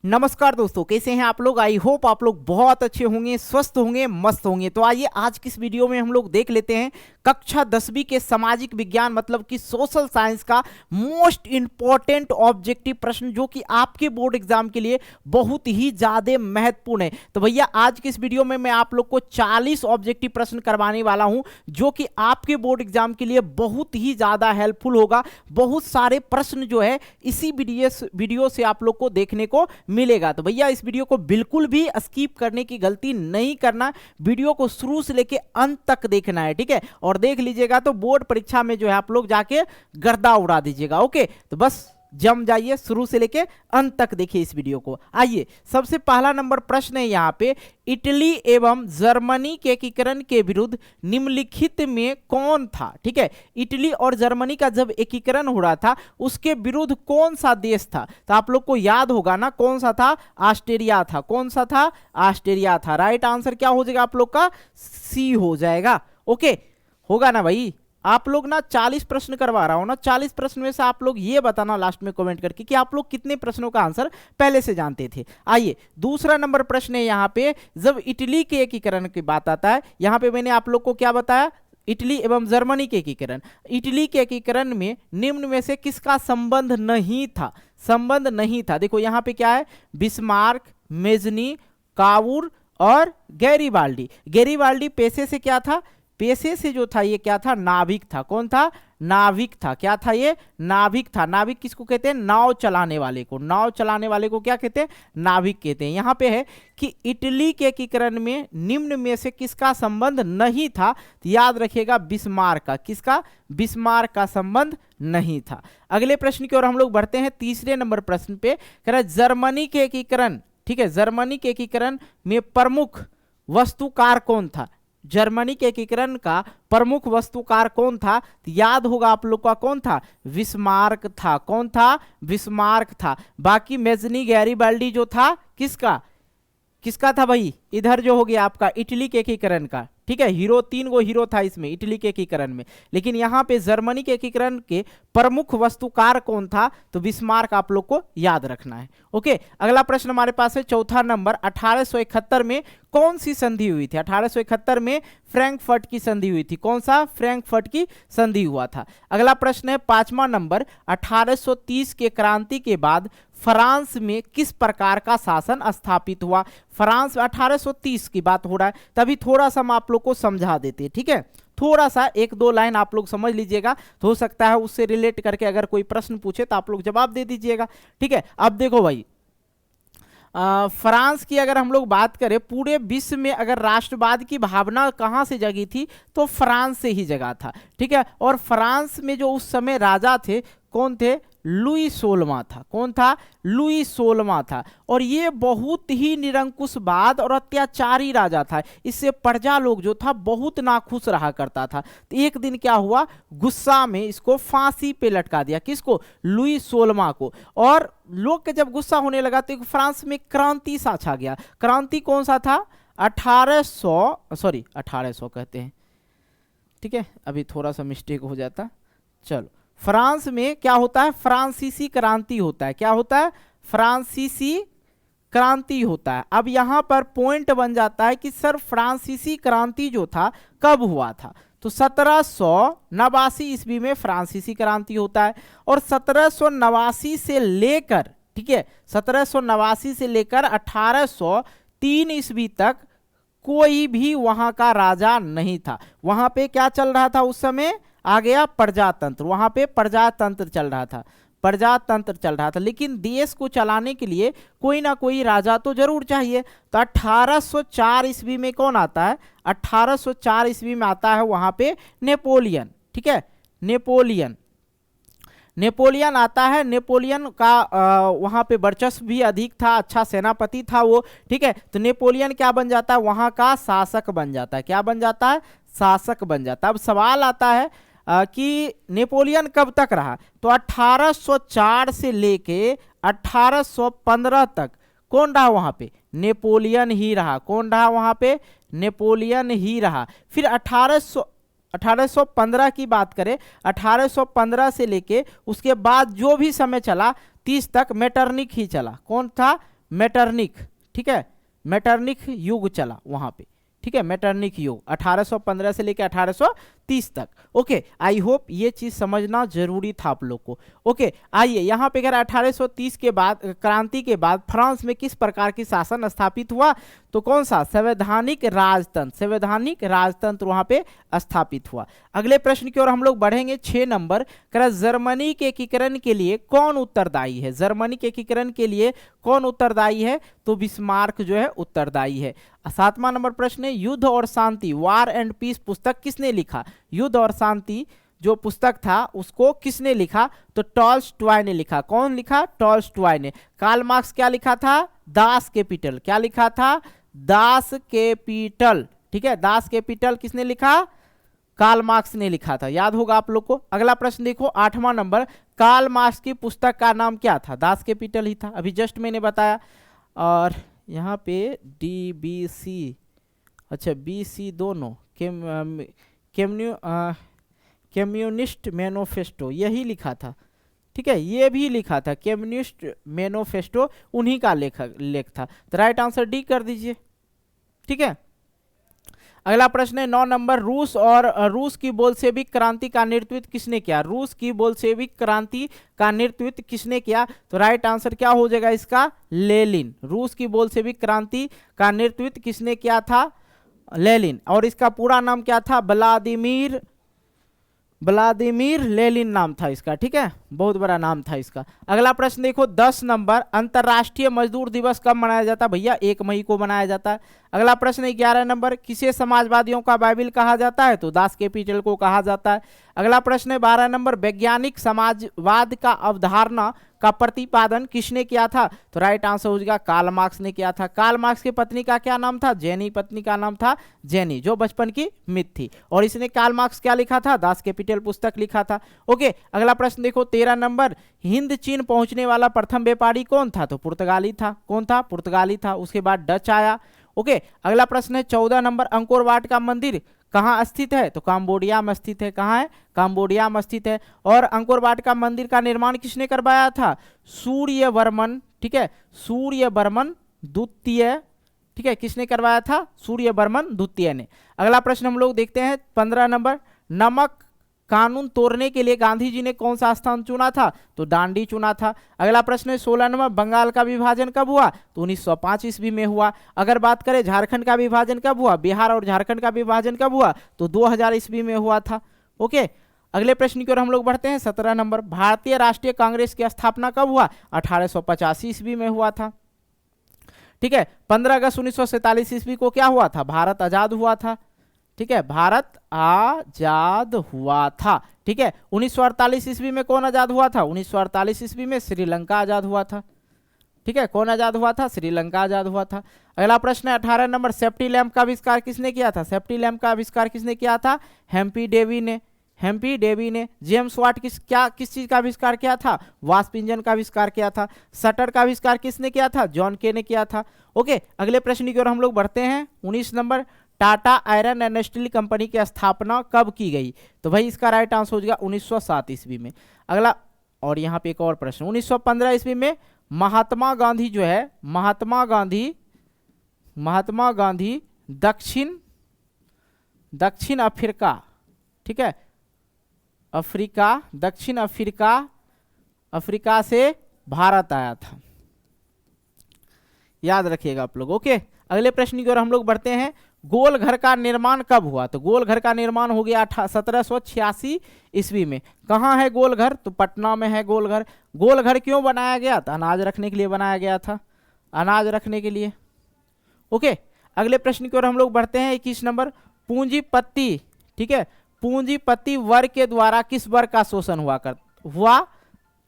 नमस्कार दोस्तों, कैसे हैं आप लोग। आई होप आप लोग बहुत अच्छे होंगे, स्वस्थ होंगे, मस्त होंगे। तो आइए आज की इस वीडियो में हम लोग देख लेते हैं कक्षा 10वीं के सामाजिक विज्ञान मतलब कि सोशल साइंस का मोस्ट इंपॉर्टेंट ऑब्जेक्टिव प्रश्न, जो कि आपके बोर्ड एग्जाम के लिए बहुत ही ज्यादा महत्वपूर्ण है। तो भैया आज की इस वीडियो में मैं आप लोग को 40 ऑब्जेक्टिव प्रश्न करवाने वाला हूं, जो कि आपके बोर्ड एग्जाम के लिए बहुत ही ज्यादा हेल्पफुल होगा। बहुत सारे प्रश्न जो है इसी वीडियो से आप लोग को देखने को मिलेगा। तो भैया इस वीडियो को बिल्कुल भी स्किप करने की गलती नहीं करना, वीडियो को शुरू से लेके अंत तक देखना है, ठीक है। और देख लीजिएगा तो बोर्ड परीक्षा में जो है आप लोग जाके गर्दा उड़ा दीजिएगा। ओके, तो बस जम जाइए, शुरू से लेके अंत तक देखिए इस वीडियो को। आइए सबसे पहला नंबर प्रश्न है यहाँ पे, इटली एवं जर्मनी के एकीकरण के विरुद्ध निम्नलिखित में कौन था। ठीक है, इटली और जर्मनी का जब एकीकरण हो रहा था उसके विरुद्ध कौन सा देश था। तो आप लोग को याद होगा ना, कौन सा था, ऑस्ट्रेलिया था। कौन सा था, ऑस्ट्रेलिया था। राइट आंसर क्या हो जाएगा आप लोग का, सी हो जाएगा। ओके, होगा ना भाई। आप लोग ना 40 प्रश्न करवा रहा हूं ना, 40 प्रश्न में से आप लोग ये बताना लास्ट में कमेंट करके कि आप लोग कितने प्रश्नों का आंसर पहले से जानते थे। आइए दूसरा नंबर प्रश्न है यहाँ पे, जब इटली के एकीकरण की बात आता है, यहाँ पे मैंने आप लोग को क्या बताया, इटली एवं जर्मनी के एकीकरण। इटली के एकीकरण में निम्न में से किसका संबंध नहीं था, संबंध नहीं था। देखो यहाँ पे क्या है, बिस्मार्क, मेजनी, कावूर और गैरीबाल्डी। गैरीबाल्डी पेशे से क्या था, पेशे से जो था ये क्या था, नाविक था। कौन था, नाविक था। क्या था ये, नाविक था। नाविक किसको कहते हैं, नाव चलाने वाले को। नाव चलाने वाले को क्या कहते हैं, नाविक कहते हैं। यहाँ पे है कि इटली के एकीकरण में निम्न में से किसका संबंध नहीं था, तो याद रखिएगा बिस्मार्क का। किसका, बिस्मार्क का संबंध नहीं था। अगले प्रश्न की ओर हम लोग बढ़ते हैं, तीसरे नंबर प्रश्न पे कह रहा है जर्मनी के एकीकरण। ठीक है, जर्मनी के एकीकरण में प्रमुख वस्तुकार कौन था। जर्मनी के एकीकरण का प्रमुख वस्तुकार कौन था, तो याद होगा आप लोग का, कौन था, बिस्मार्क था। कौन था, बिस्मार्क था। बाकी मेजनी, गैरीबाल्डी जो था किसका, किसका था भाई, इधर जो हो गया आपका इटली के एकीकरण का। ठीक है, हीरो, 3 गो हीरो था इसमें इटली के एकीकरण में, लेकिन यहाँ पे जर्मनी के एकीकरण के प्रमुख वस्तुकार कौन था, तो बिस्मार्क आप लोग को याद रखना है। ओके, अगला प्रश्न हमारे पास है चौथा नंबर, 1871 में कौन सी संधि हुई थी। 1871 में फ्रैंकफर्ट की संधि हुई थी। कौन सा, फ्रैंकफर्ट की संधि हुआ था। अगला प्रश्न है 5वां नंबर, 1830 के क्रांति के बाद फ्रांस में किस प्रकार का शासन स्थापित हुआ। फ्रांस 1830 की बात हो रहा है, तभी थोड़ा सा हम आप लोग को समझा देते हैं। ठीक है, थोड़ा सा 1-2 लाइन आप लोग समझ लीजिएगा, तो हो सकता है उससे रिलेट करके अगर कोई प्रश्न पूछे तो आप लोग जवाब दे दीजिएगा। ठीक है, अब देखो भाई, फ्रांस की अगर हम लोग बात करें, पूरे विश्व में अगर राष्ट्रवाद की भावना कहाँ से जगी थी, तो फ्रांस से ही जगा था। ठीक है, और फ्रांस में जो उस समय राजा थे, कौन थे, लुई 16वां था। कौन था, लुई 16वां था। और ये बहुत ही निरंकुशवाद और अत्याचारी राजा था। इससे प्रजा लोग जो था बहुत नाखुश रहा करता था। तो एक दिन क्या हुआ, गुस्सा में इसको फांसी पे लटका दिया। किसको, लुई 16वां को। और लोग के जब गुस्सा होने लगा तो फ्रांस में क्रांति सा छा गया। क्रांति कौन सा था, 1800 कहते हैं। ठीक है, अभी थोड़ा सा मिस्टेक हो जाता। चलो, फ्रांस में क्या होता है, फ्रांसीसी क्रांति होता है। क्या होता है, फ्रांसीसी क्रांति होता है। अब यहां पर पॉइंट बन जाता है कि सर फ्रांसीसी क्रांति जो था कब हुआ था, तो 1789 ईस्वी में फ्रांसीसी क्रांति होता है। और 1789 से लेकर, ठीक है, 1789 से लेकर 1803 ईस्वी तक कोई भी वहां का राजा नहीं था। वहां पे क्या चल रहा था उस समय, आ गया प्रजातंत्र। वहां पे प्रजातंत्र चल रहा था, प्रजातंत्र चल रहा था। लेकिन देश को चलाने के लिए कोई ना कोई राजा तो जरूर चाहिए। तो 1804 ईस्वी में कौन आता है, 1804 ईस्वी में आता है वहां पे नेपोलियन। ठीक है, नेपोलियन, नेपोलियन आता है। नेपोलियन का वहां पे वर्चस्व भी अधिक था, अच्छा सेनापति था वो। ठीक है, तो नेपोलियन क्या बन जाता है, वहां का शासक बन जाता है। क्या बन जाता है, शासक बन जाता है। अब सवाल आता है कि नेपोलियन कब तक रहा, तो 1804 से लेके 1815 तक कौन रहा वहां पे, नेपोलियन ही रहा। कौन रहा वहां पे, नेपोलियन ही रहा। फिर 1815 की बात करें, 1815 से लेके उसके बाद जो भी समय चला 30 तक मेटरनिक ही चला। कौन था, मेटरनिक, ठीक है, मेटरनिक युग चला वहां पे, ठीक है, मेटरनिक युग 1815 से लेकर 1830 तक। ओके, आई होप ये चीज समझना जरूरी था आप लोग को। ओके, आइए यहाँ पे अगर 1830 के बाद, क्रांति के बाद फ्रांस में किस प्रकार की शासन स्थापित हुआ, तो कौन सा, संवैधानिक राजतंत्र, संवैधानिक राजतंत्र वहां पे स्थापित हुआ। अगले प्रश्न की ओर हम लोग बढ़ेंगे, 6 नंबर, जर्मनी के एकीकरण के लिए कौन उत्तरदायी है, जर्मनी के एकीकरण के लिए कौन उत्तरदायी है, तो बिस्मार्क जो है उत्तरदायी है। 7वां नंबर प्रश्न है, युद्ध और शांति, वार एंड पीस पुस्तक किसने लिखा, युद्ध और शांति जो पुस्तक था उसको किसने लिखा, तो टॉल्स्टॉय ने लिखा। कौन लिखा, टॉल्स्टॉय ने। कार्ल मार्क्स क्या लिखा था, दास कैपिटल, क्या लिखा था, दास कैपिटल, ठीक है, दास कैपिटल किसने लिखा, कार्ल मार्क्स ने लिखा था, याद होगा आप लोग को। अगला प्रश्न देखो 8वां नंबर, कार्ल मार्क्स की पुस्तक का नाम क्या था, दास कैपिटल ही था, अभी जस्ट मैंने बताया। और यहाँ पे DBC, अच्छा BC दोनों, कम्युनिस्ट मैनिफेस्टो यही लिखा था, ठीक है, ये भी लिखा था, कम्युनिस्ट मैनिफेस्टो उन्हीं का लेख था। तो राइट आंसर डी कर दीजिए, ठीक है। अगला प्रश्न है 9 नंबर, रूस की बोल्शेविक क्रांति का नेतृत्व किसने किया, रूस की बोल्शेविक क्रांति का नेतृत्व किसने किया, तो राइट आंसर क्या हो जाएगा इसका, लेनिन। रूस की बोल्शेविक क्रांति का नेतृत्व किसने किया था, लेनिन। और इसका पूरा नाम क्या था, व्लादिमीर लेनिन नाम था इसका, ठीक है, बहुत बड़ा नाम था इसका। अगला प्रश्न देखो 10 नंबर, अंतर्राष्ट्रीय मजदूर दिवस कब मनाया जाता है, भैया 1 मई को मनाया जाता है। अगला प्रश्न 11 नंबर, किसे समाजवादियों का बाइबिल कहा जाता है, तो दास कैपिटल को कहा जाता है। अगला प्रश्न है 12 नंबर, वैज्ञानिक समाजवाद का अवधारणा का प्रतिपादन किसने किया था, तो राइट आंसर हो जाएगा कार्ल मार्क्स ने किया था। कार्ल मार्क्स की पत्नी का क्या नाम था, जेनी, पत्नी का नाम था जेनी, जो बचपन की मित्र थी। और इसने कार्ल मार्क्स क्या लिखा था, दास कैपिटल पुस्तक लिखा था। ओके, अगला प्रश्न देखो 13 नंबर, हिंद चीन पहुंचने वाला प्रथम व्यापारी कौन था, तो पुर्तगाली था। कौन था, पुर्तगाली था। उसके बाद डच आया। ओके, अगला प्रश्न है 14 नंबर, अंकोर वाट का मंदिर कहाँ स्थित है, तो काम्बोडिया में स्थित है। कहाँ है, काम्बोडिया में स्थित है। और अंकोर वाट का मंदिर का निर्माण किसने करवाया था, सूर्यवर्मन, ठीक है, सूर्यवर्मन द्वितीय, ठीक है, किसने करवाया था, सूर्यवर्मन द्वितीय ने। अगला प्रश्न हम लोग देखते हैं 15 नंबर, नमक कानून तोड़ने के लिए गांधी जी ने कौन सा स्थान चुना था, तो दांडी चुना था। अगला प्रश्न है 16 नंबर, बंगाल का विभाजन कब हुआ, तो 1905 ईस्वी में हुआ। अगर बात करें झारखंड का विभाजन कब हुआ, बिहार और झारखंड का विभाजन कब हुआ, तो 2000 ईस्वी में हुआ था। ओके, अगले प्रश्न की ओर हम लोग बढ़ते हैं 17 नंबर, भारतीय राष्ट्रीय कांग्रेस की स्थापना कब हुआ, 1885 ईस्वी में हुआ था। ठीक है, 15 अगस्त 1947 ईस्वी को क्या हुआ था, भारत आजाद हुआ था। ठीक है, भारत आजाद हुआ था। ठीक है, 1948 ईस्वी में कौन आजाद हुआ था, 1948 ईस्वी में श्रीलंका आजाद हुआ था। ठीक है, कौन आजाद हुआ था, श्रीलंका आजाद हुआ था। अगला प्रश्न है 18 नंबर, सेफ्टी लैंप का आविष्कार किसने किया था, सेफ्टी लैंप का आविष्कार किसने किया था, हेम्पी डेवी ने, हेम्पी डेवी ने। जेम्स वाट किस चीज का आविष्कार किया था, वाष्प इंजन का आविष्कार किया था। शटर का आविष्कार किसने किया था, जॉन के ने किया था। ओके, अगले प्रश्न की ओर हम लोग बढ़ते हैं 19 number, Tata iron and steel company की स्थापना कब की गई, तो भाई इसका राइट आंसर हो जाएगा 1907 ईस्वी में। अगला, और यहाँ पे एक और प्रश्न, 1915 ईस्वी में महात्मा गांधी जो है, महात्मा गांधी दक्षिण अफ्रीका, ठीक है, दक्षिण अफ्रीका से भारत आया था, याद रखिएगा आप लोग। ओके, अगले प्रश्न की ओर हम लोग बढ़ते हैं, गोल घर का निर्माण कब हुआ, तो गोल घर का निर्माण हो गया 1786 ईस्वी में। कहाँ है गोल घर, तो पटना में है गोल घर। गोल घर क्यों बनाया गया था, अनाज रखने के लिए बनाया गया था, अनाज रखने के लिए। ओके, अगले प्रश्न की ओर हम लोग बढ़ते हैं 21 नंबर, पूंजीपति, ठीक है, पूंजीपति वर्ग के द्वारा किस वर्ग का शोषण हुआ,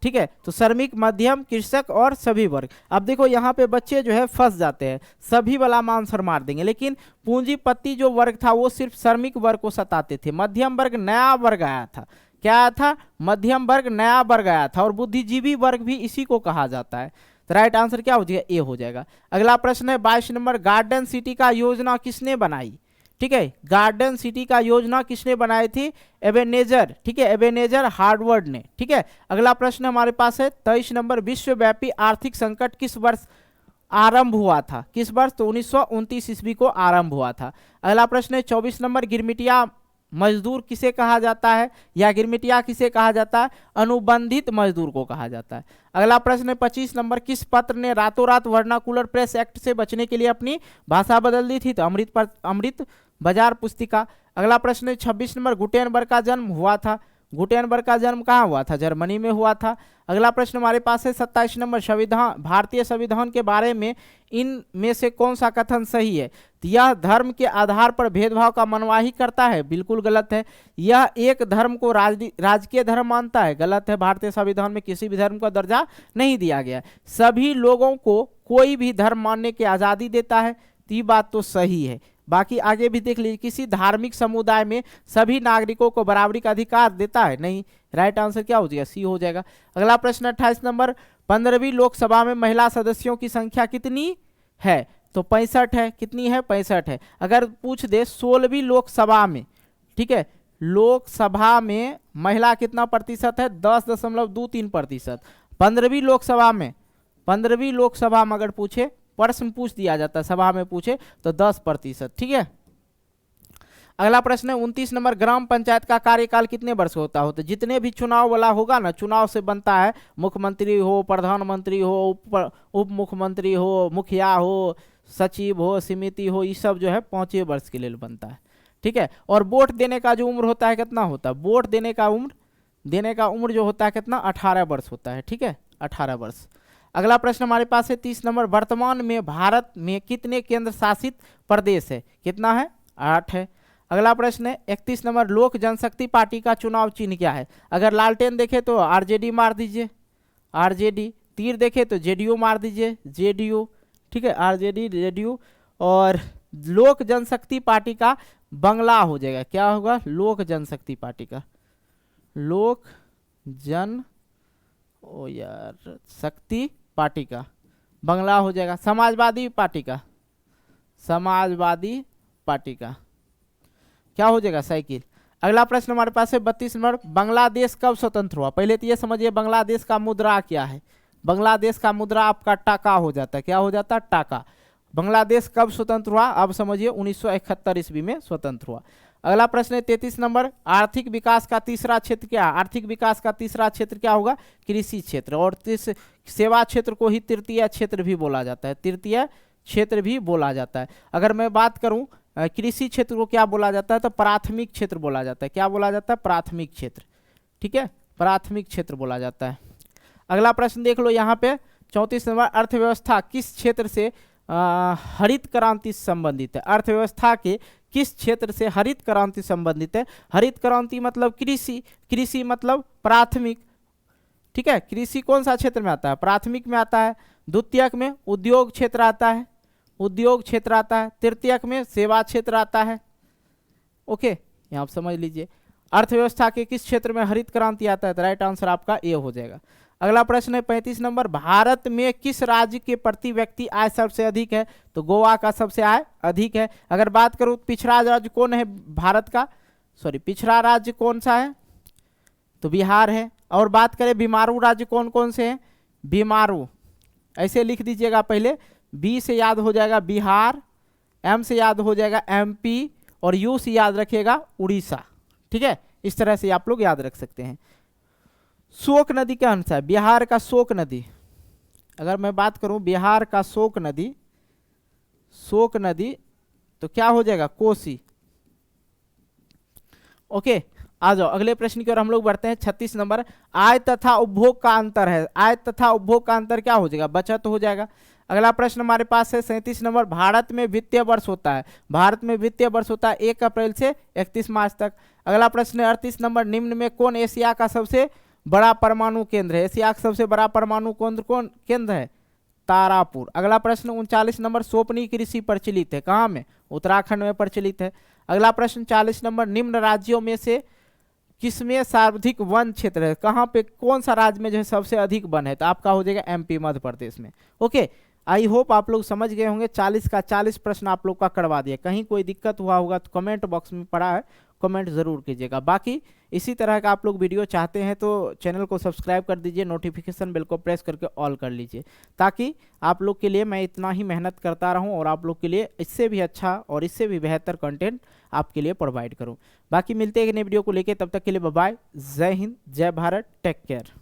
ठीक है, तो श्रमिक, मध्यम, कृषक और सभी वर्ग। अब देखो यहाँ पे बच्चे जो है फंस जाते हैं, सभी वाला आंसर मार देंगे, लेकिन पूंजीपति जो वर्ग था वो सिर्फ श्रमिक वर्ग को सताते थे। मध्यम वर्ग नया वर्ग आया था, क्या आया था, मध्यम वर्ग नया वर्ग आया था, और बुद्धिजीवी वर्ग भी इसी को कहा जाता है। तो राइट आंसर क्या हो जाएगा, ए हो जाएगा। अगला प्रश्न है 22 नंबर, गार्डन सिटी का योजना किसने बनाई, ठीक है, गार्डन सिटी का योजना किसने बनाई थी, एबेनेजर, ठीक है, एबेनेजर हार्वर्ड ने। ठीक है, अगला प्रश्न हमारे पास है 23 नंबर, विश्वव्यापी आर्थिक संकट किस वर्ष आरंभ हुआ था? किस वर्ष? तो 1929 ईस्वी को आरंभ हुआ था। अगला प्रश्न है 24 नंबर, गिरमिटिया मजदूर किसे कहा जाता है, या गिरमिटिया किसे कहा जाता है? अनुबंधित मजदूर को कहा जाता है। अगला प्रश्न है 25 नंबर, किस पत्र ने रातों रात वर्नाकुलर प्रेस एक्ट से बचने के लिए अपनी भाषा बदल दी थी? तो अमृत बाजार पुस्तिका। अगला प्रश्न है 26 नंबर, गुटेनबर्ग का जन्म हुआ था? गुटेनबर्ग का जन्म कहाँ हुआ था? जर्मनी में हुआ था। अगला प्रश्न हमारे पास है 27 नंबर, संविधान, भारतीय संविधान के बारे में इन में से कौन सा कथन सही है? तो यह धर्म के आधार पर भेदभाव का मनवाही करता है, बिल्कुल गलत है। यह एक धर्म को राजकीय धर्म मानता है, गलत है। भारतीय संविधान में किसी भी धर्म का दर्जा नहीं दिया गया। सभी लोगों को कोई भी धर्म मानने की आज़ादी देता है, तो ये बात तो सही है। बाकी आगे भी देख लीजिए, किसी धार्मिक समुदाय में सभी नागरिकों को बराबरी का अधिकार देता है? नहीं। राइट आंसर क्या हो जाएगा? सी हो जाएगा। अगला प्रश्न 28 नंबर, 15वीं लोकसभा में महिला सदस्यों की संख्या कितनी है? तो 65 है। कितनी है? 65 है। अगर पूछ दे 16वीं लोकसभा में, ठीक है, लोकसभा में महिला कितना प्रतिशत है? 10.23%। 15वीं लोकसभा में अगर पूछे, प्रश्न पूछ दिया जाता है सभा में पूछे, तो 10%, ठीक है। अगला प्रश्न है 29 नंबर, ग्राम पंचायत का कार्यकाल कितने वर्ष होता हो? तो जितने भी चुनाव वाला होगा ना, चुनाव से बनता है, मुख्यमंत्री हो, प्रधानमंत्री हो, उप मुख्यमंत्री हो, मुखिया हो, सचिव हो, समिति हो, ये सब जो है 5 वर्ष के लिए बनता है, ठीक है। और वोट देने का जो उम्र होता है कितना होता है? वोट देने का उम्र जो होता है कितना? 18 वर्ष होता है, ठीक है, 18 वर्ष। अगला प्रश्न हमारे पास है 30 नंबर, वर्तमान में भारत में कितने केंद्र शासित प्रदेश है? कितना है? 8 है। अगला प्रश्न है 31 नंबर, लोक जनशक्ति पार्टी का चुनाव चिन्ह क्या है? अगर लालटेन देखे तो आरजेडी मार दीजिए, आरजेडी। तीर देखे तो जेडीयू मार दीजिए, जेडीयू, ठीक है, आरजेडी, जेडीयू। और लोक जनशक्ति पार्टी का बंगला हो जाएगा, क्या होगा? लोक जनशक्ति पार्टी का, लोक जन शक्ति पार्टी का बंगला हो जाएगा समाजवादी पार्टी का, क्या हो जाएगा? साइकिल। अगला प्रश्न हमारे पास है 32 नंबर, बांग्लादेश कब स्वतंत्र हुआ? पहले तो ये समझिए बांग्लादेश का मुद्रा क्या है। बांग्लादेश का मुद्रा आपका टाका हो जाता है, क्या हो जाता है? टाका। बांग्लादेश कब स्वतंत्र हुआ? अब समझिए 1971 ईस्वी में स्वतंत्र हुआ। अगला प्रश्न है 33 नंबर, आर्थिक विकास का तीसरा क्षेत्र क्या? आर्थिक विकास का तीसरा क्षेत्र क्या होगा? कृषि क्षेत्र। और सेवा क्षेत्र को ही तृतीय क्षेत्र भी बोला जाता है, तृतीय क्षेत्र भी बोला जाता है। अगर मैं बात करूं कृषि क्षेत्र को क्या बोला जाता है? तो प्राथमिक क्षेत्र बोला जाता है, क्या बोला जाता है? प्राथमिक क्षेत्र, ठीक है, प्राथमिक क्षेत्र बोला जाता है। अगला प्रश्न देख लो यहाँ पे 34 नंबर, अर्थव्यवस्था किस क्षेत्र से हरित क्रांति संबंधित है? अर्थव्यवस्था के किस क्षेत्र से हरित क्रांति संबंधित है? हरित क्रांति मतलब कृषि, कृषि मतलब प्राथमिक, ठीक है। कृषि कौन सा क्षेत्र में आता है? प्राथमिक में आता है। द्वितीयक में उद्योग क्षेत्र आता है, उद्योग क्षेत्र आता है। तृतीयक में सेवा क्षेत्र आता है। ओके, यहाँ आप समझ लीजिए अर्थव्यवस्था के किस क्षेत्र में हरित क्रांति आता है, तो राइट आंसर आपका ए हो जाएगा। अगला प्रश्न है 35 नंबर, भारत में किस राज्य के प्रति व्यक्ति आय सबसे अधिक है? तो गोवा का सबसे आय अधिक है। अगर बात करूं पिछड़ा राज्य कौन है भारत का, पिछड़ा राज्य कौन सा है? तो बिहार है। और बात करें बीमारू राज्य कौन कौन से हैं? बीमारू ऐसे लिख दीजिएगा, पहले बी से याद हो जाएगा बिहार, एम से याद हो जाएगा एमपी, और यू से याद रखिएगा उड़ीसा, ठीक है। इस तरह से आप लोग याद रख सकते हैं। शोक नदी क्या अंश है? बिहार का शोक नदी, अगर मैं बात करूं बिहार का शोक नदी तो क्या हो जाएगा? कोसी। ओके, आ जाओ अगले प्रश्न की ओर हम लोग बढ़ते हैं। 36 नंबर, आय तथा उपभोग का अंतर है। आय तथा उपभोग का अंतर क्या हो जाएगा? बचत हो जाएगा। अगला प्रश्न हमारे पास है 37 नंबर, भारत में वित्तीय वर्ष होता है। भारत में वित्तीय वर्ष होता है 1 अप्रैल से 31 मार्च तक। अगला प्रश्न है 38 नंबर, निम्न में कौन एशिया का सबसे बड़ा परमाणु केंद्र है? एशिया का सबसे बड़ा परमाणु केंद्र कौन केंद्र है? तारापुर। अगला प्रश्न 39 नंबर, सोपनी कृषि प्रचलित है कहाँ में? उत्तराखंड में प्रचलित है। अगला प्रश्न 40 नंबर, निम्न राज्यों में से किसमें सर्वाधिक वन क्षेत्र है? कहाँ पे, कौन सा राज्य में जो है सबसे अधिक वन है? तो आपका हो जाएगा एमपी, मध्य प्रदेश में। ओके, आई होप आप लोग समझ गए होंगे। 40 का 40 प्रश्न आप लोग का करवा दिया। कहीं कोई दिक्कत हुआ होगा तो कमेंट बॉक्स में पड़ा है, कमेंट ज़रूर कीजिएगा। बाकी इसी तरह का आप लोग वीडियो चाहते हैं तो चैनल को सब्सक्राइब कर दीजिए, नोटिफिकेशन बेल को प्रेस करके ऑल कर लीजिए, ताकि आप लोग के लिए मैं इतना ही मेहनत करता रहूं और आप लोग के लिए इससे भी अच्छा और इससे भी बेहतर कंटेंट आपके लिए प्रोवाइड करूं। बाकी मिलते हैं एक नई वीडियो को लेके, तब तक के लिए बाय बाय, जय हिंद, जय भारत, टेक केयर।